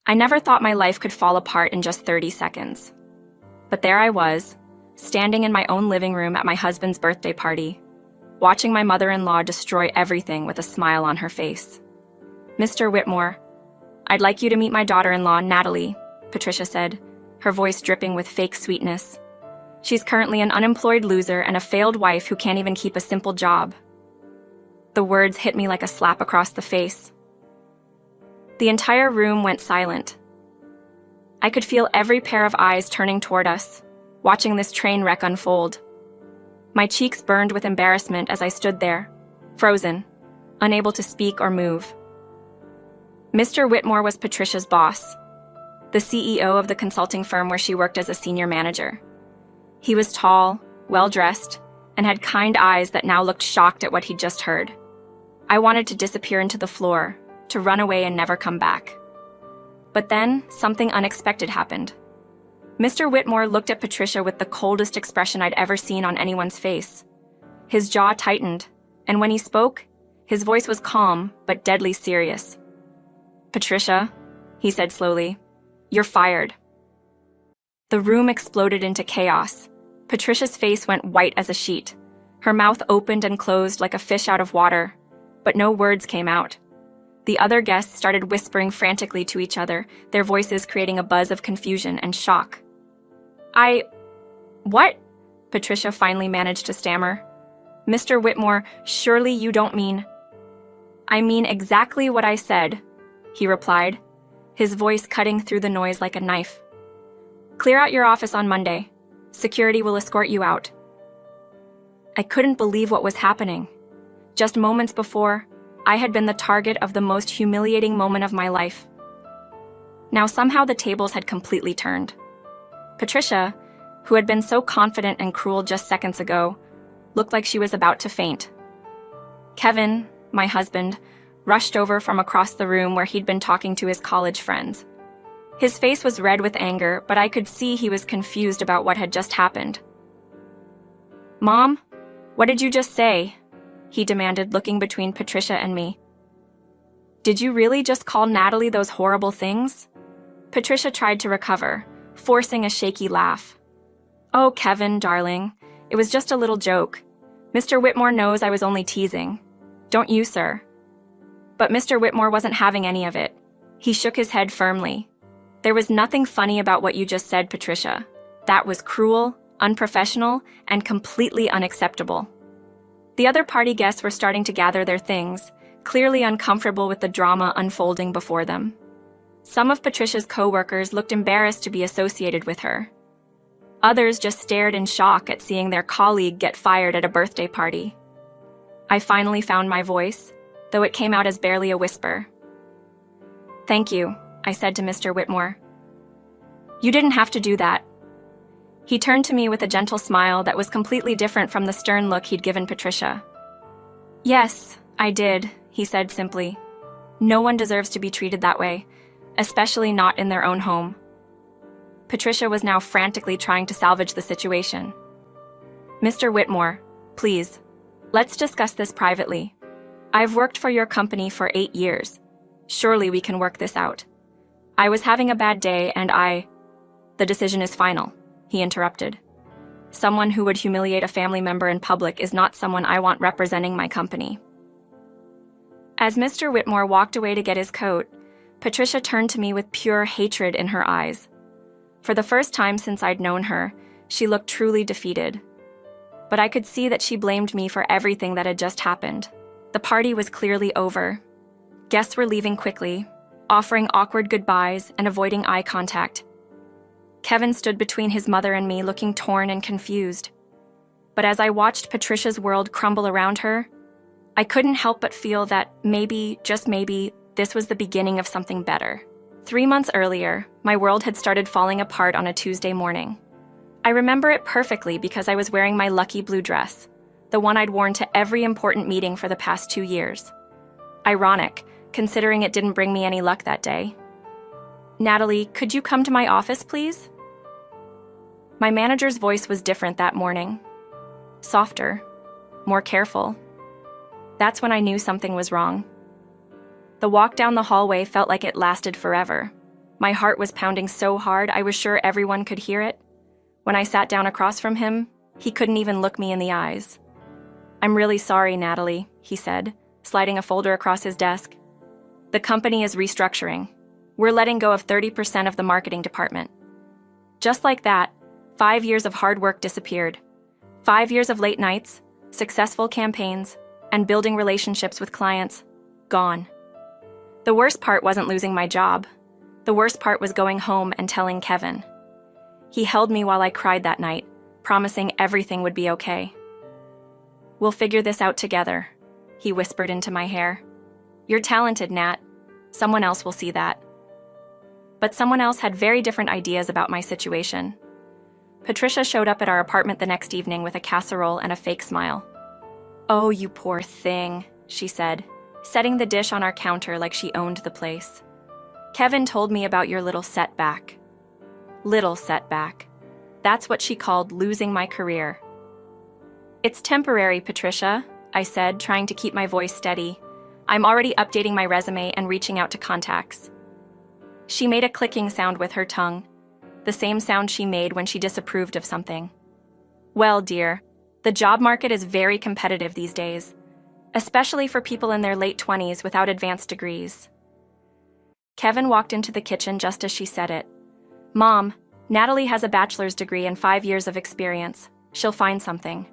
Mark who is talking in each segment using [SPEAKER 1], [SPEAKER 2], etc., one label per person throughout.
[SPEAKER 1] I never thought my life could fall apart in just 30 seconds. But there I was, standing in my own living room at my husband's birthday party, watching my mother-in-law destroy everything with a smile on her face. "Mr. Whitmore, I'd like you to meet my daughter-in-law, Natalie," Patricia said, her voice dripping with fake sweetness. "She's currently an unemployed loser and a failed wife who can't even keep a simple job." The words hit me like a slap across the face. The entire room went silent. I could feel every pair of eyes turning toward us, watching this train wreck unfold. My cheeks burned with embarrassment as I stood there, frozen, unable to speak or move. Mr. Whitmore was Patricia's boss, the CEO of the consulting firm where she worked as a senior manager. He was tall, well-dressed, and had kind eyes that now looked shocked at what he'd just heard. I wanted to disappear into the floor, to run away and never come back. But then, something unexpected happened. Mr. Whitmore looked at Patricia with the coldest expression I'd ever seen on anyone's face. His jaw tightened, and when he spoke, his voice was calm but deadly serious. "Patricia," he said slowly, "you're fired." The room exploded into chaos. Patricia's face went white as a sheet. Her mouth opened and closed like a fish out of water, but no words came out. The other guests started whispering frantically to each other, their voices creating a buzz of confusion and shock. What? Patricia finally managed to stammer. "Mr. Whitmore, surely you don't mean—" "I mean exactly what I said," he replied, his voice cutting through the noise like a knife. "Clear out your office on Monday. Security will escort you out." I couldn't believe what was happening. Just moments before, I had been the target of the most humiliating moment of my life. Now somehow the tables had completely turned. Patricia, who had been so confident and cruel just seconds ago, looked like she was about to faint. Kevin, my husband, rushed over from across the room where he'd been talking to his college friends. His face was red with anger, but I could see he was confused about what had just happened. "Mom, what did you just say?" he demanded, looking between Patricia and me. "Did you really just call Natalie those horrible things?" Patricia tried to recover, forcing a shaky laugh. "Oh, Kevin, darling, it was just a little joke. Mr. Whitmore knows I was only teasing. Don't you, sir?" But Mr. Whitmore wasn't having any of it. He shook his head firmly. "There was nothing funny about what you just said, Patricia. That was cruel, unprofessional, and completely unacceptable." The other party guests were starting to gather their things, clearly uncomfortable with the drama unfolding before them. Some of Patricia's co-workers looked embarrassed to be associated with her. Others just stared in shock at seeing their colleague get fired at a birthday party. I finally found my voice, though it came out as barely a whisper. "Thank you," I said to Mr. Whitmore. "You didn't have to do that." He turned to me with a gentle smile that was completely different from the stern look he'd given Patricia. "Yes, I did," he said simply. "No one deserves to be treated that way, especially not in their own home." Patricia was now frantically trying to salvage the situation. "Mr. Whitmore, please, let's discuss this privately. I've worked for your company for 8 years. Surely we can work this out. I was having a bad day and The decision is final," he interrupted. "Someone who would humiliate a family member in public is not someone I want representing my company." As Mr. Whitmore walked away to get his coat, Patricia turned to me with pure hatred in her eyes. For the first time since I'd known her, she looked truly defeated. But I could see that she blamed me for everything that had just happened. The party was clearly over. Guests were leaving quickly, offering awkward goodbyes and avoiding eye contact. Kevin stood between his mother and me, looking torn and confused. But as I watched Patricia's world crumble around her, I couldn't help but feel that maybe, just maybe, this was the beginning of something better. 3 months earlier, my world had started falling apart on a Tuesday morning. I remember it perfectly because I was wearing my lucky blue dress, the one I'd worn to every important meeting for the past 2 years. Ironic, considering it didn't bring me any luck that day. "Natalie, could you come to my office, please?" My manager's voice was different that morning. Softer, more careful. That's when I knew something was wrong. The walk down the hallway felt like it lasted forever. My heart was pounding so hard I was sure everyone could hear it. When I sat down across from him, he couldn't even look me in the eyes. "I'm really sorry, Natalie," he said, sliding a folder across his desk. "The company is restructuring. We're letting go of 30% of the marketing department." Just like that, 5 years of hard work disappeared. 5 years of late nights, successful campaigns, and building relationships with clients, gone. The worst part wasn't losing my job. The worst part was going home and telling Kevin. He held me while I cried that night, promising everything would be okay. "We'll figure this out together," he whispered into my hair. "You're talented, Nat. Someone else will see that." But someone else had very different ideas about my situation. Patricia showed up at our apartment the next evening with a casserole and a fake smile. "Oh, you poor thing," she said, setting the dish on our counter like she owned the place. "Kevin told me about your little setback." Little setback. That's what she called losing my career. "It's temporary, Patricia," I said, trying to keep my voice steady. "I'm already updating my resume and reaching out to contacts." She made a clicking sound with her tongue, the same sound she made when she disapproved of something. "Well, dear, the job market is very competitive these days, especially for people in their late 20s without advanced degrees." Kevin walked into the kitchen just as she said it. "Mom, Natalie has a bachelor's degree and 5 years of experience. She'll find something."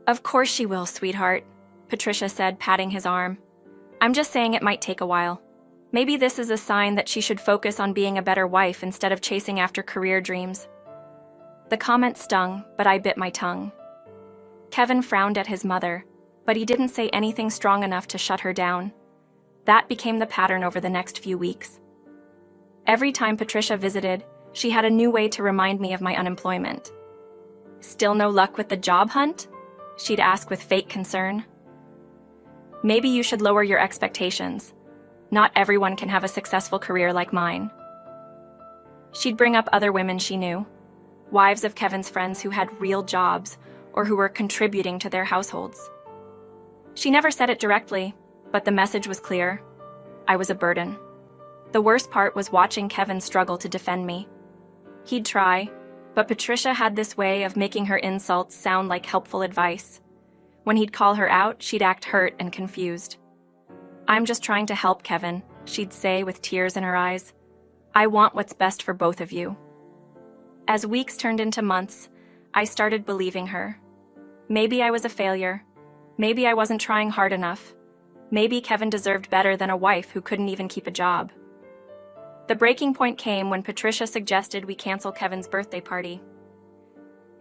[SPEAKER 1] "Of course she will, sweetheart," Patricia said, patting his arm. "I'm just saying it might take a while. Maybe this is a sign that she should focus on being a better wife instead of chasing after career dreams." The comment stung, but I bit my tongue. Kevin frowned at his mother, but he didn't say anything strong enough to shut her down. That became the pattern over the next few weeks. Every time Patricia visited, she had a new way to remind me of my unemployment. "Still no luck with the job hunt?" she'd ask with fake concern. "Maybe you should lower your expectations. Not everyone can have a successful career like mine." She'd bring up other women she knew, wives of Kevin's friends who had real jobs or who were contributing to their households. She never said it directly, but the message was clear. I was a burden. The worst part was watching Kevin struggle to defend me. He'd try, but Patricia had this way of making her insults sound like helpful advice. When he'd call her out, she'd act hurt and confused. "I'm just trying to help, Kevin," she'd say with tears in her eyes. "I want what's best for both of you." As weeks turned into months, I started believing her. Maybe I was a failure. Maybe I wasn't trying hard enough. Maybe Kevin deserved better than a wife who couldn't even keep a job. The breaking point came when Patricia suggested we cancel Kevin's birthday party.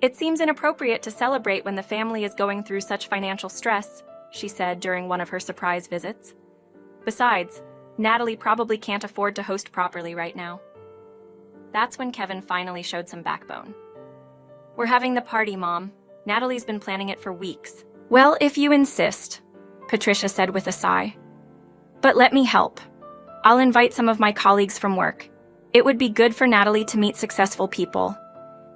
[SPEAKER 1] "It seems inappropriate to celebrate when the family is going through such financial stress," she said during one of her surprise visits. "Besides, Natalie probably can't afford to host properly right now." That's when Kevin finally showed some backbone. "We're having the party, Mom. Natalie's been planning it for weeks." "Well, if you insist," Patricia said with a sigh. "But let me help. I'll invite some of my colleagues from work. It would be good for Natalie to meet successful people.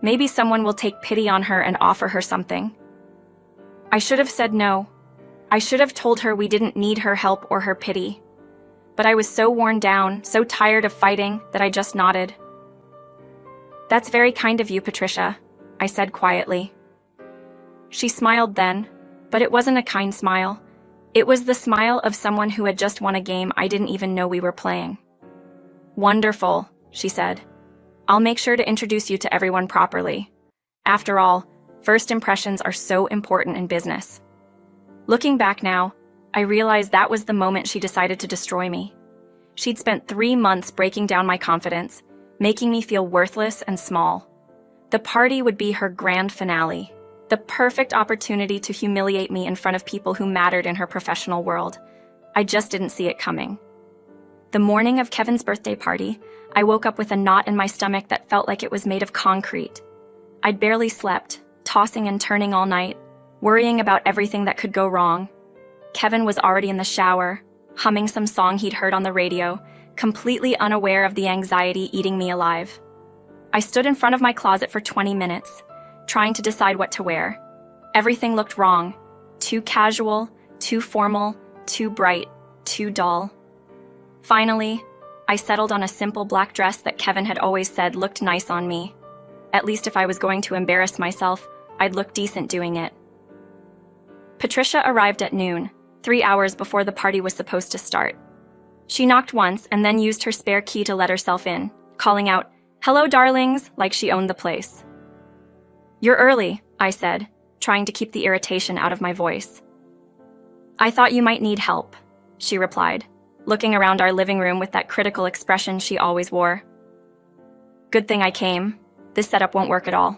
[SPEAKER 1] Maybe someone will take pity on her and offer her something." I should have said no. I should have told her we didn't need her help or her pity. But I was so worn down, so tired of fighting, that I just nodded. "That's very kind of you, Patricia," I said quietly. She smiled then, but it wasn't a kind smile. It was the smile of someone who had just won a game I didn't even know we were playing. "Wonderful," she said. "I'll make sure to introduce you to everyone properly. After all, first impressions are so important in business." Looking back now, I realized that was the moment she decided to destroy me. She'd spent 3 months breaking down my confidence, making me feel worthless and small. The party would be her grand finale, the perfect opportunity to humiliate me in front of people who mattered in her professional world. I just didn't see it coming. The morning of Kevin's birthday party, I woke up with a knot in my stomach that felt like it was made of concrete. I'd barely slept, tossing and turning all night, worrying about everything that could go wrong. Kevin was already in the shower, humming some song he'd heard on the radio, completely unaware of the anxiety eating me alive. I stood in front of my closet for 20 minutes, trying to decide what to wear. Everything looked wrong. Too casual, too formal, too bright, too dull. Finally, I settled on a simple black dress that Kevin had always said looked nice on me. At least if I was going to embarrass myself, I'd look decent doing it. Patricia arrived at noon, 3 hours before the party was supposed to start. She knocked once and then used her spare key to let herself in, calling out, "Hello, darlings," like she owned the place. "You're early," I said, trying to keep the irritation out of my voice. "I thought you might need help," she replied, looking around our living room with that critical expression she always wore. "Good thing I came. This setup won't work at all."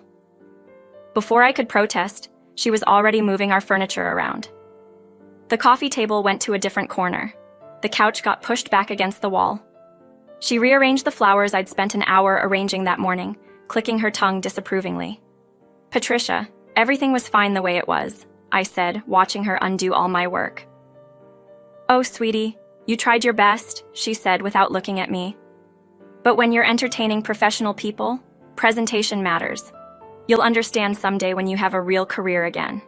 [SPEAKER 1] Before I could protest, she was already moving our furniture around. The coffee table went to a different corner. The couch got pushed back against the wall. She rearranged the flowers I'd spent an hour arranging that morning, clicking her tongue disapprovingly. "Patricia, everything was fine the way it was," I said, watching her undo all my work. "Oh, sweetie, you tried your best," she said without looking at me. "But when you're entertaining professional people, presentation matters. You'll understand someday when you have a real career again."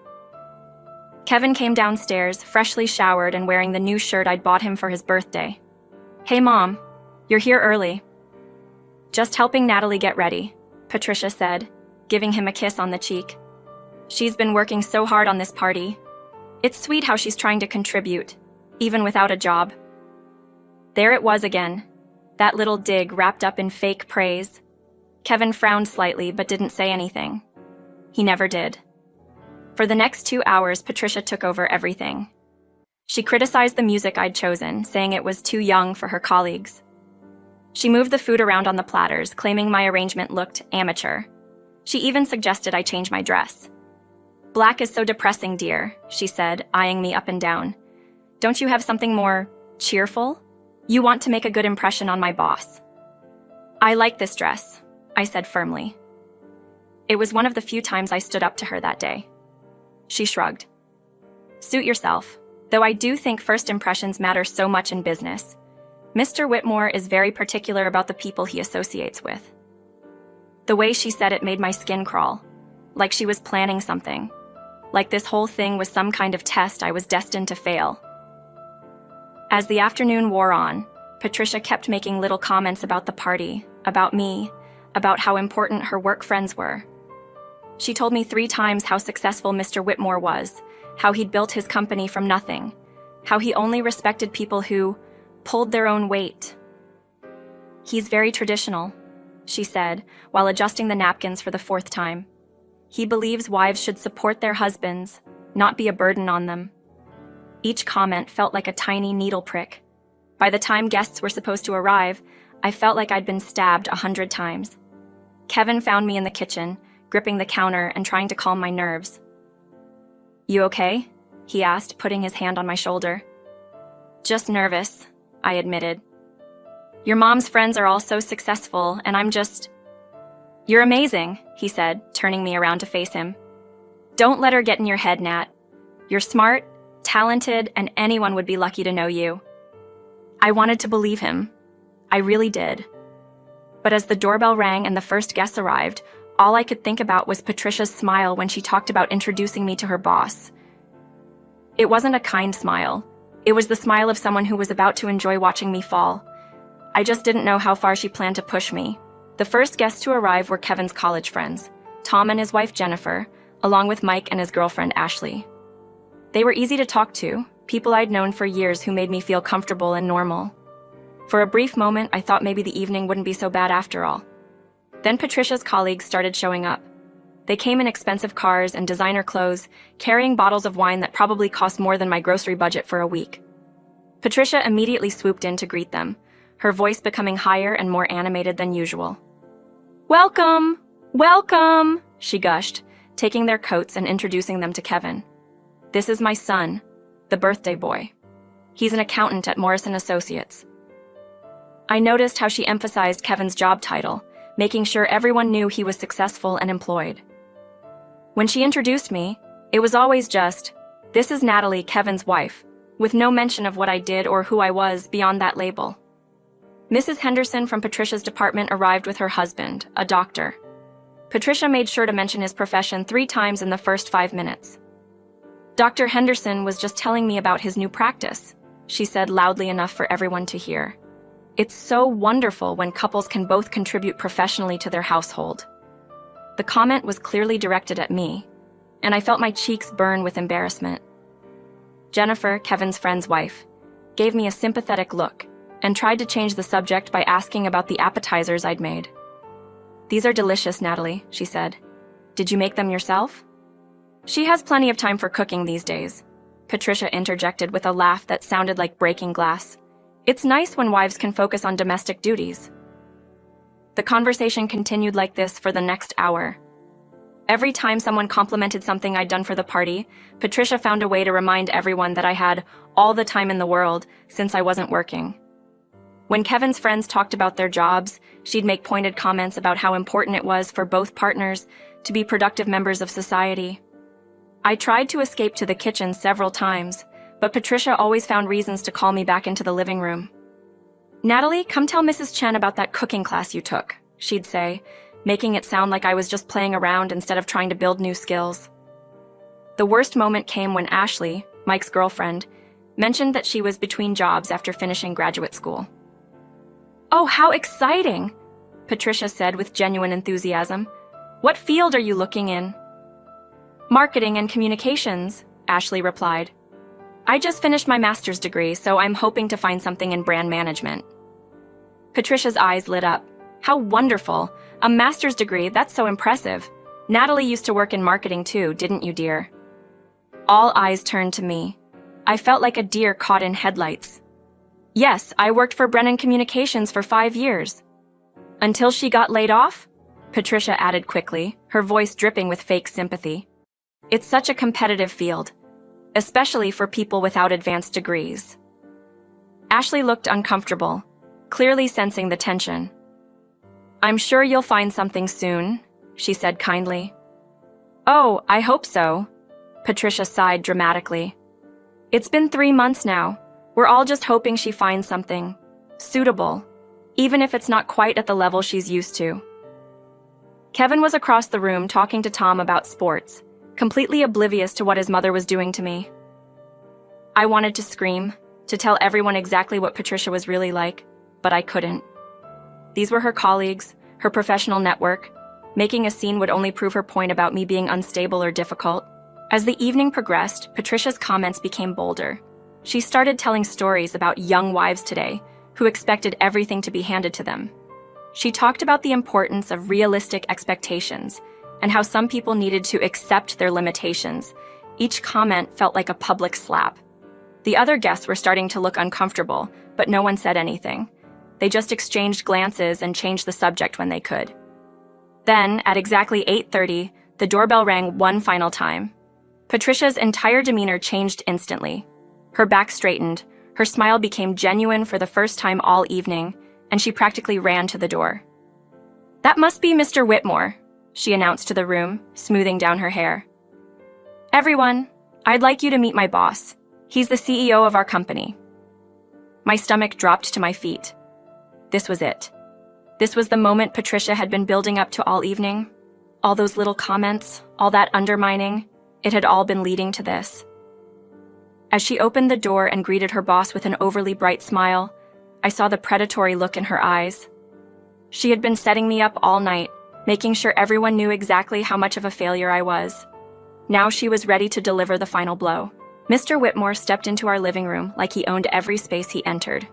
[SPEAKER 1] Kevin came downstairs, freshly showered and wearing the new shirt I'd bought him for his birthday. "Hey, Mom, you're here early." "Just helping Natalie get ready," Patricia said, giving him a kiss on the cheek. "She's been working so hard on this party. It's sweet how she's trying to contribute, even without a job." There it was again, that little dig wrapped up in fake praise. Kevin frowned slightly but didn't say anything. He never did. For the next 2 hours, Patricia took over everything. She criticized the music I'd chosen, saying it was too young for her colleagues. She moved the food around on the platters, claiming my arrangement looked amateur. She even suggested I change my dress. "Black is so depressing, dear," she said, eyeing me up and down. "Don't you have something more cheerful? You want to make a good impression on my boss." "I like this dress," I said firmly. It was one of the few times I stood up to her that day. She shrugged. "Suit yourself, though I do think first impressions matter so much in business. Mr. Whitmore is very particular about the people he associates with." The way she said it made my skin crawl, like she was planning something, like this whole thing was some kind of test I was destined to fail. As the afternoon wore on, Patricia kept making little comments about the party, about me, about how important her work friends were. She told me 3 times how successful Mr. Whitmore was, how he'd built his company from nothing, how he only respected people who pulled their own weight. "He's very traditional," she said, while adjusting the napkins for the 4th time. "He believes wives should support their husbands, not be a burden on them." Each comment felt like a tiny needle prick. By the time guests were supposed to arrive, I felt like I'd been stabbed 100 times. Kevin found me in the kitchen, gripping the counter and trying to calm my nerves. "You okay?" he asked, putting his hand on my shoulder. "Just nervous," I admitted. "Your mom's friends are all so successful, and I'm just—" "You're amazing," he said, turning me around to face him. "Don't let her get in your head, Nat. You're smart, talented, and anyone would be lucky to know you." I wanted to believe him. I really did. But as the doorbell rang and the first guests arrived, all I could think about was Patricia's smile when she talked about introducing me to her boss. It wasn't a kind smile. It was the smile of someone who was about to enjoy watching me fall. I just didn't know how far she planned to push me. The first guests to arrive were Kevin's college friends, Tom and his wife Jennifer, along with Mike and his girlfriend Ashley. They were easy to talk to, people I'd known for years who made me feel comfortable and normal. For a brief moment, I thought maybe the evening wouldn't be so bad after all. Then Patricia's colleagues started showing up. They came in expensive cars and designer clothes, carrying bottles of wine that probably cost more than my grocery budget for a week. Patricia immediately swooped in to greet them, her voice becoming higher and more animated than usual. "Welcome! Welcome!" she gushed, taking their coats and introducing them to Kevin. "This is my son, the birthday boy. He's an accountant at Morrison Associates." I noticed how she emphasized Kevin's job title, making sure everyone knew he was successful and employed. When she introduced me, it was always just, "This is Natalie, Kevin's wife," with no mention of what I did or who I was beyond that label. Mrs. Henderson from Patricia's department arrived with her husband, a doctor. Patricia made sure to mention his profession 3 times in the first 5 minutes. "Dr. Henderson was just telling me about his new practice," she said loudly enough for everyone to hear. It's so wonderful when couples can both contribute professionally to their household. The comment was clearly directed at me, and I felt my cheeks burn with embarrassment. Jennifer, Kevin's friend's wife, gave me a sympathetic look and tried to change the subject by asking about the appetizers I'd made. "These are delicious, Natalie," she said. "Did you make them yourself?" "She has plenty of time for cooking these days," Patricia interjected with a laugh that sounded like breaking glass. "It's nice when wives can focus on domestic duties." The conversation continued like this for the next hour. Every time someone complimented something I'd done for the party, Patricia found a way to remind everyone that I had all the time in the world since I wasn't working. When Kevin's friends talked about their jobs, she'd make pointed comments about how important it was for both partners to be productive members of society. I tried to escape to the kitchen several times, but Patricia always found reasons to call me back into the living room. "Natalie, come tell Mrs. Chen about that cooking class you took," she'd say, making it sound like I was just playing around instead of trying to build new skills. The worst moment came when Ashley, Mike's girlfriend, mentioned that she was between jobs after finishing graduate school. "Oh, how exciting!" Patricia said with genuine enthusiasm. "What field are you looking in?" "Marketing and communications," Ashley replied. "I just finished my master's degree, so I'm hoping to find something in brand management." Patricia's eyes lit up. "How wonderful! A master's degree, that's so impressive. Natalie used to work in marketing too, didn't you, dear?" All eyes turned to me. I felt like a deer caught in headlights. "Yes, I worked for Brennan Communications for 5 years. Until she got laid off?" Patricia added quickly, her voice dripping with fake sympathy. "It's such a competitive field, especially for people without advanced degrees." Ashley looked uncomfortable, clearly sensing the tension. "I'm sure you'll find something soon," she said kindly. "Oh, I hope so," Patricia sighed dramatically. "It's been 3 months now. We're all just hoping she finds something suitable, even if it's not quite at the level she's used to." Kevin was across the room talking to Tom about sports, completely oblivious to what his mother was doing to me. I wanted to scream, to tell everyone exactly what Patricia was really like, but I couldn't. These were her colleagues, her professional network. Making a scene would only prove her point about me being unstable or difficult. As the evening progressed, Patricia's comments became bolder. She started telling stories about young wives today who expected everything to be handed to them. She talked about the importance of realistic expectations and how some people needed to accept their limitations. Each comment felt like a public slap. The other guests were starting to look uncomfortable, but no one said anything. They just exchanged glances and changed the subject when they could. Then, at exactly 8:30, the doorbell rang one final time. Patricia's entire demeanor changed instantly. Her back straightened, her smile became genuine for the first time all evening, and she practically ran to the door. "That must be Mr. Whitmore," she announced to the room, smoothing down her hair. "Everyone, I'd like you to meet my boss. He's the CEO of our company." My stomach dropped to my feet. This was it. This was the moment Patricia had been building up to all evening. All those little comments, all that undermining, it had all been leading to this. As she opened the door and greeted her boss with an overly bright smile, I saw the predatory look in her eyes. She had been setting me up all night, making sure everyone knew exactly how much of a failure I was. Now she was ready to deliver the final blow. Mr. Whitmore stepped into our living room like he owned every space he entered.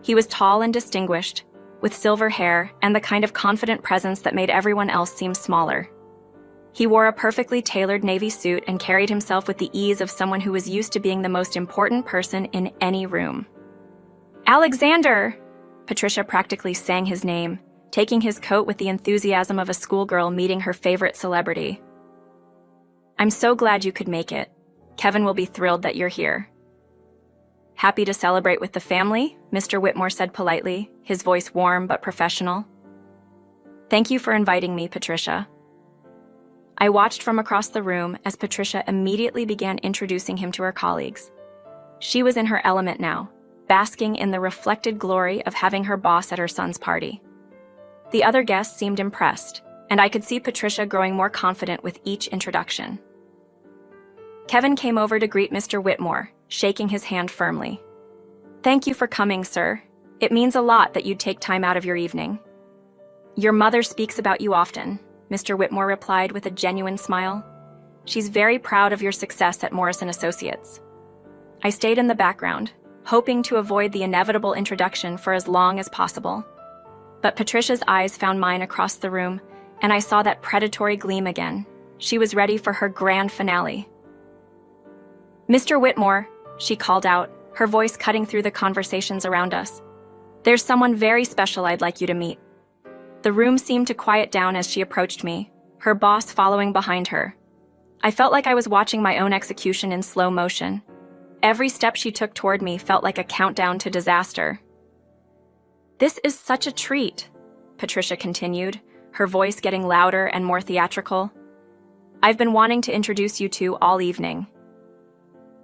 [SPEAKER 1] He was tall and distinguished, with silver hair and the kind of confident presence that made everyone else seem smaller. He wore a perfectly tailored navy suit and carried himself with the ease of someone who was used to being the most important person in any room. "Alexander!" Patricia practically sang his name, taking his coat with the enthusiasm of a schoolgirl meeting her favorite celebrity. "I'm so glad you could make it. Kevin will be thrilled that you're here." "Happy to celebrate with the family," Mr. Whitmore said politely, his voice warm but professional. "Thank you for inviting me, Patricia." I watched from across the room as Patricia immediately began introducing him to her colleagues. She was in her element now, basking in the reflected glory of having her boss at her son's party. The other guests seemed impressed, and I could see Patricia growing more confident with each introduction. Kevin came over to greet Mr. Whitmore, shaking his hand firmly. "Thank you for coming, sir. It means a lot that you'd take time out of your evening. Your mother speaks about you often, Mr. Whitmore replied with a genuine smile. She's very proud of your success at Morrison Associates. I stayed in the background, hoping to avoid the inevitable introduction for as long as possible. But Patricia's eyes found mine across the room, and I saw that predatory gleam again. She was ready for her grand finale. Mr. Whitmore, she called out, her voice cutting through the conversations around us. There's someone very special I'd like you to meet. The room seemed to quiet down as she approached me, her boss following behind her. I felt like I was watching my own execution in slow motion. Every step she took toward me felt like a countdown to disaster. This is such a treat, Patricia continued, her voice getting louder and more theatrical. I've been wanting to introduce you two all evening.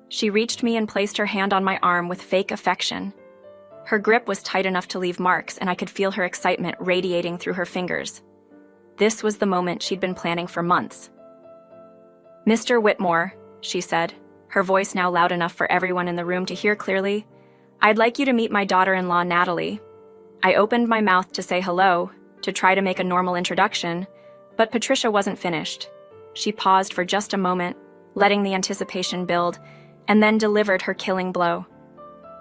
[SPEAKER 1] She reached me and placed her hand on my arm with fake affection. Her grip was tight enough to leave marks, and I could feel her excitement radiating through her fingers. This was the moment she'd been planning for months. Mr. Whitmore, she said, her voice now loud enough for everyone in the room to hear clearly, I'd like you to meet my daughter-in-law, Natalie. I opened my mouth to say hello, to try to make a normal introduction, but Patricia wasn't finished. She paused for just a moment, letting the anticipation build, and then delivered her killing blow.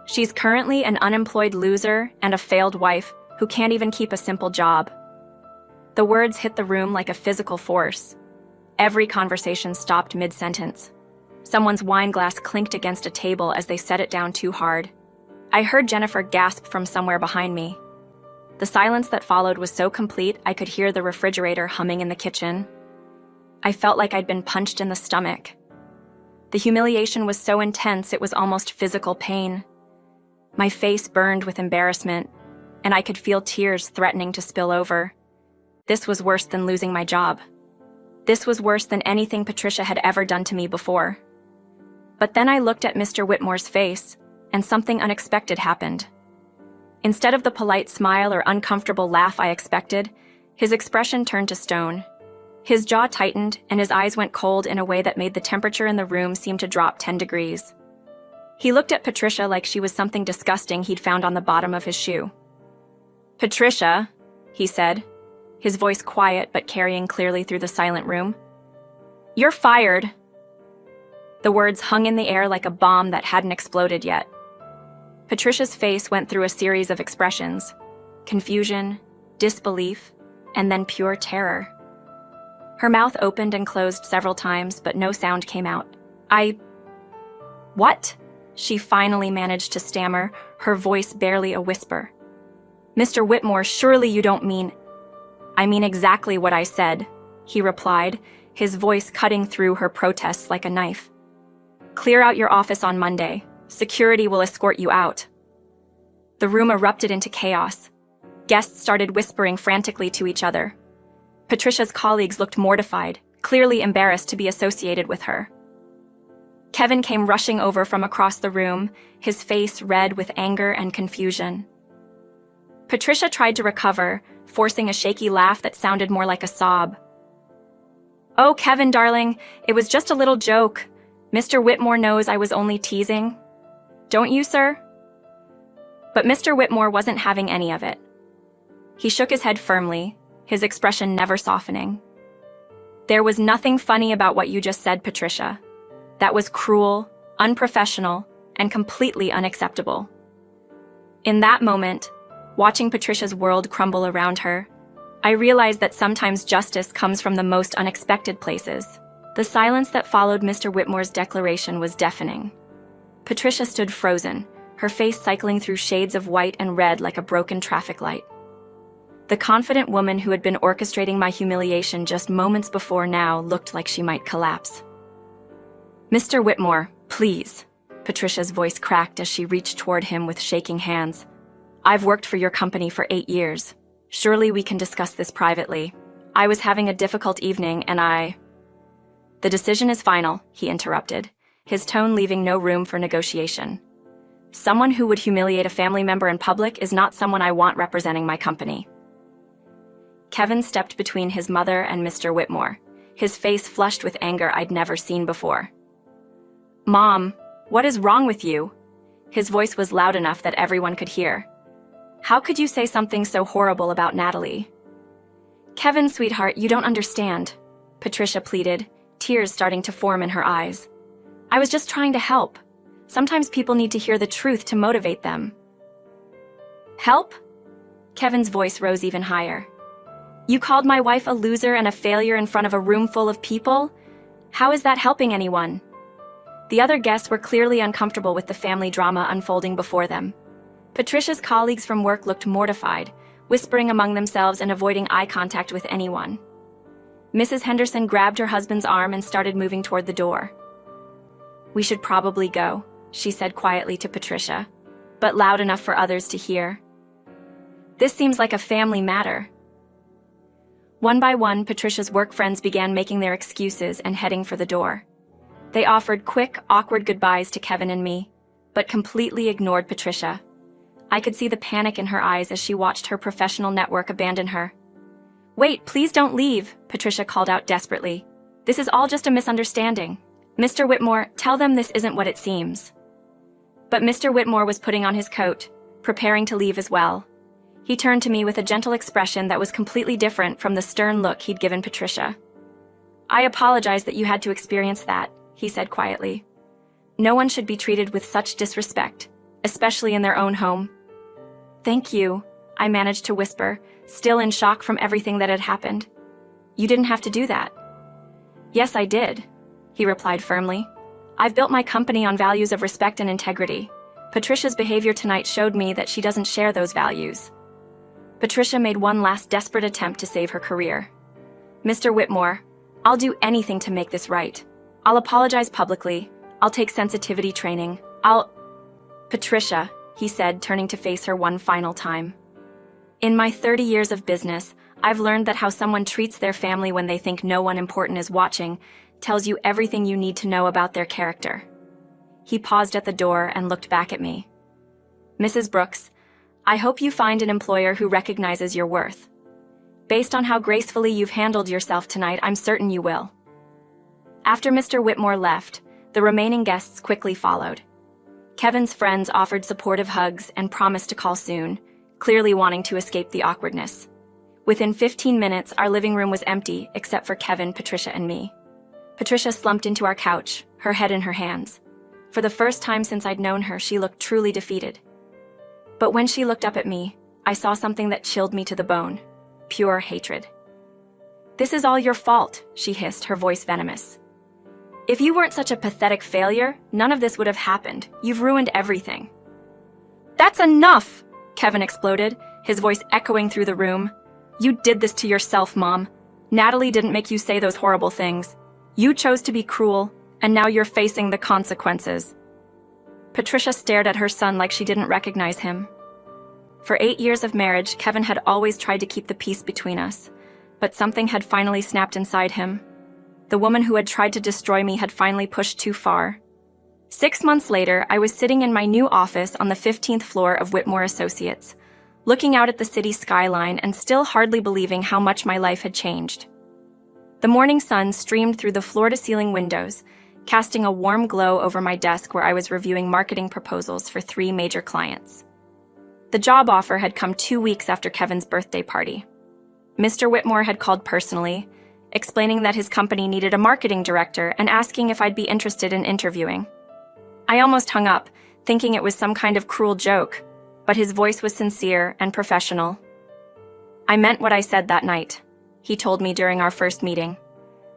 [SPEAKER 1] She's currently an unemployed loser and a failed wife who can't even keep a simple job. The words hit the room like a physical force. Every conversation stopped mid-sentence. Someone's wine glass clinked against a table as they set it down too hard. I heard Jennifer gasp from somewhere behind me. The silence that followed was so complete I could hear the refrigerator humming in the kitchen. I felt like I'd been punched in the stomach. The humiliation was so intense it was almost physical pain. My face burned with embarrassment, and I could feel tears threatening to spill over. This was worse than losing my job. This was worse than anything Patricia had ever done to me before. But then I looked at Mr. Whitmore's face, and something unexpected happened. Instead of the polite smile or uncomfortable laugh I expected, his expression turned to stone. His jaw tightened, and his eyes went cold in a way that made the temperature in the room seem to drop 10 degrees. He looked at Patricia like she was something disgusting he'd found on the bottom of his shoe. Patricia, he said, his voice quiet but carrying clearly through the silent room. You're fired. The words hung in the air like a bomb that hadn't exploded yet. Patricia's face went through a series of expressions: confusion, disbelief, and then pure terror. Her mouth opened and closed several times, but no sound came out. What? She finally managed to stammer, her voice barely a whisper. Mr. Whitmore, surely you don't mean— I mean exactly what I said, he replied, his voice cutting through her protests like a knife. Clear out your office on Monday. Security will escort you out. The room erupted into chaos. Guests started whispering frantically to each other. Patricia's colleagues looked mortified, clearly embarrassed to be associated with her. Kevin came rushing over from across the room, his face red with anger and confusion. Patricia tried to recover, forcing a shaky laugh that sounded more like a sob. Oh, Kevin, darling, it was just a little joke. Mr. Whitmore knows I was only teasing. Don't you, sir? But Mr. Whitmore wasn't having any of it. He shook his head firmly, his expression never softening. There was nothing funny about what you just said, Patricia. That was cruel, unprofessional, and completely unacceptable. In that moment, watching Patricia's world crumble around her, I realized that sometimes justice comes from the most unexpected places. The silence that followed Mr. Whitmore's declaration was deafening. Patricia stood frozen, her face cycling through shades of white and red like a broken traffic light. The confident woman who had been orchestrating my humiliation just moments before now looked like she might collapse. Mr. Whitmore, please, Patricia's voice cracked as she reached toward him with shaking hands. I've worked for your company for 8 years. Surely we can discuss this privately. I was having a difficult evening and The decision is final, he interrupted, his tone leaving no room for negotiation. Someone who would humiliate a family member in public is not someone I want representing my company. Kevin stepped between his mother and Mr. Whitmore, his face flushed with anger I'd never seen before. Mom, what is wrong with you? His voice was loud enough that everyone could hear. How could you say something so horrible about Natalie? Kevin, sweetheart, you don't understand, Patricia pleaded, tears starting to form in her eyes. I was just trying to help. Sometimes people need to hear the truth to motivate them. Help? Kevin's voice rose even higher. You called my wife a loser and a failure in front of a room full of people? How is that helping anyone? The other guests were clearly uncomfortable with the family drama unfolding before them. Patricia's colleagues from work looked mortified, whispering among themselves and avoiding eye contact with anyone. Mrs. Henderson grabbed her husband's arm and started moving toward the door. We should probably go, she said quietly to Patricia, but loud enough for others to hear. This seems like a family matter. One by one, Patricia's work friends began making their excuses and heading for the door. They offered quick, awkward goodbyes to Kevin and me, but completely ignored Patricia. I could see the panic in her eyes as she watched her professional network abandon her. Wait, please don't leave, Patricia called out desperately. This is all just a misunderstanding. Mr. Whitmore, tell them this isn't what it seems. But Mr. Whitmore was putting on his coat, preparing to leave as well. He turned to me with a gentle expression that was completely different from the stern look he'd given Patricia. I apologize that you had to experience that, he said quietly. No one should be treated with such disrespect, especially in their own home. Thank you, I managed to whisper, still in shock from everything that had happened. You didn't have to do that. Yes, I did, he replied firmly. I've built my company on values of respect and integrity. Patricia's behavior tonight showed me that she doesn't share those values. Patricia made one last desperate attempt to save her career. Mr. Whitmore, I'll do anything to make this right. I'll apologize publicly. I'll take sensitivity training. Patricia, he said, turning to face her one final time. In my 30 years of business, I've learned that how someone treats their family when they think no one important is watching tells you everything you need to know about their character. He paused at the door and looked back at me. Mrs. Brooks, I hope you find an employer who recognizes your worth. Based on how gracefully you've handled yourself tonight, I'm certain you will. After Mr. Whitmore left, the remaining guests quickly followed. Kevin's friends offered supportive hugs and promised to call soon, clearly wanting to escape the awkwardness. Within 15 minutes, our living room was empty except for Kevin, Patricia, and me. Patricia slumped into our couch, her head in her hands. For the first time since I'd known her, she looked truly defeated. But when she looked up at me, I saw something that chilled me to the bone. Pure hatred. This is all your fault, she hissed, her voice venomous. If you weren't such a pathetic failure, none of this would have happened. You've ruined everything. That's enough, Kevin exploded, his voice echoing through the room. You did this to yourself, Mom. Natalie didn't make you say those horrible things. You chose to be cruel, and now you're facing the consequences. Patricia stared at her son like she didn't recognize him. For 8 years of marriage, Kevin had always tried to keep the peace between us, but something had finally snapped inside him. The woman who had tried to destroy me had finally pushed too far. 6 months later, I was sitting in my new office on the 15th floor of Whitmore Associates, looking out at the city skyline and still hardly believing how much my life had changed. The morning sun streamed through the floor-to-ceiling windows, casting a warm glow over my desk where I was reviewing marketing proposals for 3 major clients. The job offer had come 2 weeks after Kevin's birthday party. Mr. Whitmore had called personally, explaining that his company needed a marketing director and asking if I'd be interested in interviewing. I almost hung up, thinking it was some kind of cruel joke, but his voice was sincere and professional. I meant what I said that night, he told me during our first meeting.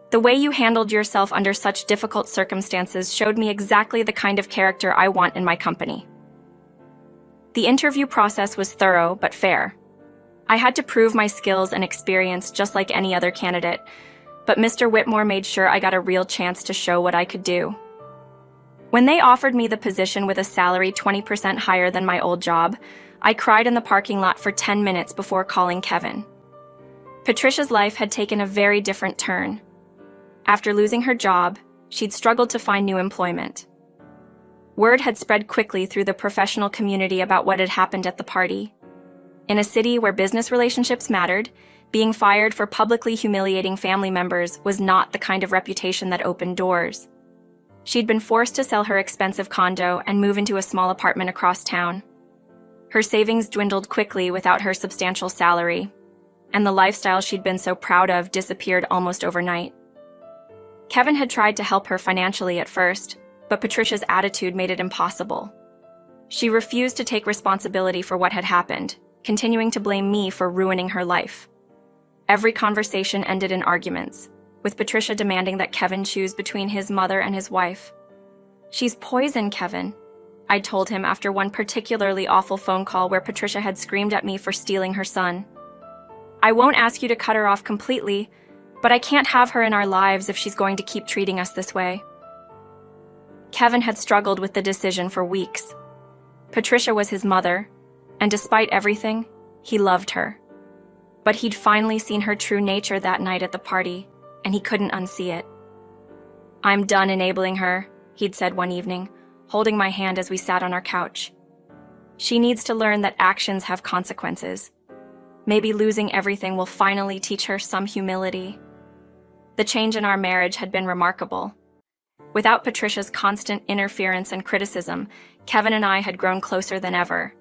[SPEAKER 1] The way you handled yourself under such difficult circumstances showed me exactly the kind of character I want in my company. The interview process was thorough but fair. I had to prove my skills and experience just like any other candidate, but Mr. Whitmore made sure I got a real chance to show what I could do. When they offered me the position with a salary 20% higher than my old job, I cried in the parking lot for 10 minutes before calling Kevin. Patricia's life had taken a very different turn. After losing her job, she'd struggled to find new employment. Word had spread quickly through the professional community about what had happened at the party. In a city where business relationships mattered, being fired for publicly humiliating family members was not the kind of reputation that opened doors. She'd been forced to sell her expensive condo and move into a small apartment across town. Her savings dwindled quickly without her substantial salary, and the lifestyle she'd been so proud of disappeared almost overnight. Kevin had tried to help her financially at first, but Patricia's attitude made it impossible. She refused to take responsibility for what had happened, continuing to blame me for ruining her life. Every conversation ended in arguments, with Patricia demanding that Kevin choose between his mother and his wife. "She's poison, Kevin," I told him after one particularly awful phone call where Patricia had screamed at me for stealing her son. "I won't ask you to cut her off completely, but I can't have her in our lives if she's going to keep treating us this way." Kevin had struggled with the decision for weeks. Patricia was his mother, and despite everything, he loved her. But he'd finally seen her true nature that night at the party, and he couldn't unsee it. "I'm done enabling her," he'd said one evening, holding my hand as we sat on our couch. "She needs to learn that actions have consequences. Maybe losing everything will finally teach her some humility." The change in our marriage had been remarkable. Without Patricia's constant interference and criticism, Kevin and I had grown closer than ever.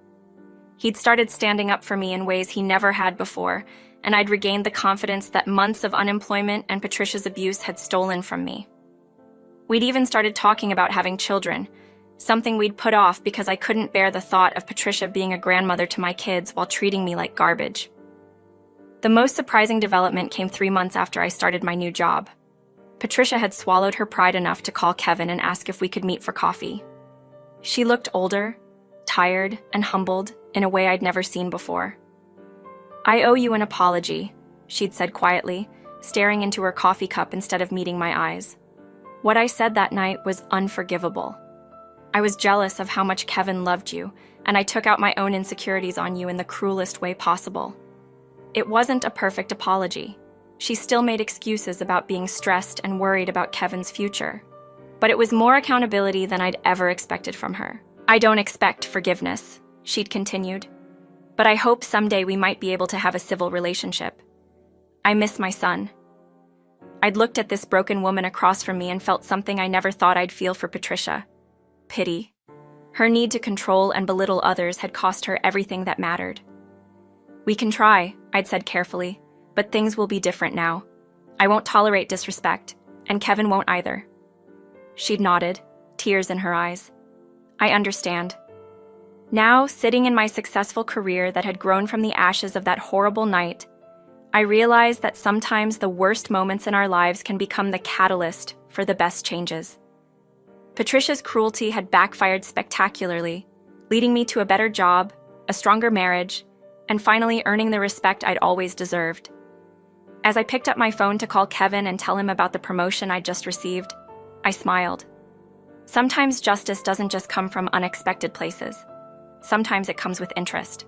[SPEAKER 1] He'd started standing up for me in ways he never had before, and I'd regained the confidence that months of unemployment and Patricia's abuse had stolen from me. We'd even started talking about having children, something we'd put off because I couldn't bear the thought of Patricia being a grandmother to my kids while treating me like garbage. The most surprising development came 3 months after I started my new job. Patricia had swallowed her pride enough to call Kevin and ask if we could meet for coffee. She looked older, tired, and humbled in a way I'd never seen before. "I owe you an apology," she'd said quietly, staring into her coffee cup instead of meeting my eyes. "What I said that night was unforgivable. I was jealous of how much Kevin loved you, and I took out my own insecurities on you in the cruelest way possible." It wasn't a perfect apology. She still made excuses about being stressed and worried about Kevin's future. But it was more accountability than I'd ever expected from her. "I don't expect forgiveness," she'd continued. "But I hope someday we might be able to have a civil relationship. I miss my son." I'd looked at this broken woman across from me and felt something I never thought I'd feel for Patricia. Pity. Her need to control and belittle others had cost her everything that mattered. "We can try," I'd said carefully, "but things will be different now. I won't tolerate disrespect, and Kevin won't either." She'd nodded, tears in her eyes. "I understand." Now, sitting in my successful career that had grown from the ashes of that horrible night, I realized that sometimes the worst moments in our lives can become the catalyst for the best changes. Patricia's cruelty had backfired spectacularly, leading me to a better job, a stronger marriage, and finally earning the respect I'd always deserved. As I picked up my phone to call Kevin and tell him about the promotion I'd just received, I smiled. Sometimes justice doesn't just come from unexpected places. Sometimes it comes with interest.